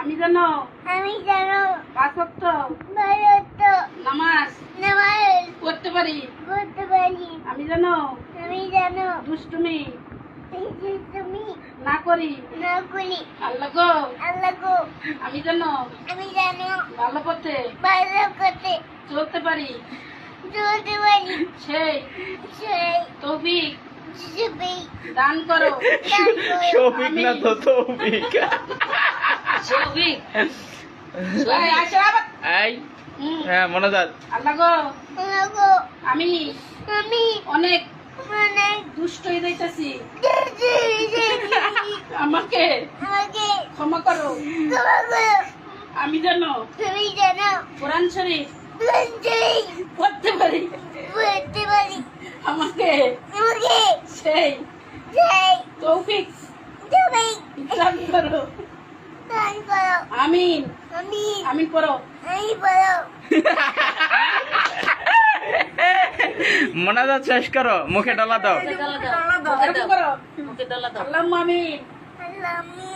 আমি জানো আমি জানো 5 ওয়াক্ত ভারত নামাজ নামাজ পড়তে পারি। পড়তে পারি। আমি জানো আমি জানো দুষ্টুমি তুমি না করি। না করি। আল্লাহ গো আল্লাহ গো আমি জানো আমি জানো ভালো পথে ভালো করতে চলতে পারি। চলতে পারি। সেই সেই তৌফিক সবই দান করো। দান করো। শফিক না তো তৌফিক। তৌফিক এই আসো আবার। এই হুম, হ্যাঁ মনাজাত। আল্লাহ গো আল্লাহ গো আমি আমি অনেক অনেক দুষ্ট হয়ে যাইতাছি, আমাকে আমাকে ক্ষমা করো। ক্ষমা করো। আমি জানো তুমি জানো কোরআন শরীফ লঞ্চই পড়তে পারি। পড়তে পারি। আমাকে আমাকে সেই সেই তৌফিক তুমি দান করো। দান করো। আমিন আমি আমিন পড়ো। আমি বলো মনাজাত শেষ করো, মুখে ডলা দাও। এরকম করো। আল্লাহুম্মা আমিন। আল্লাহ আমি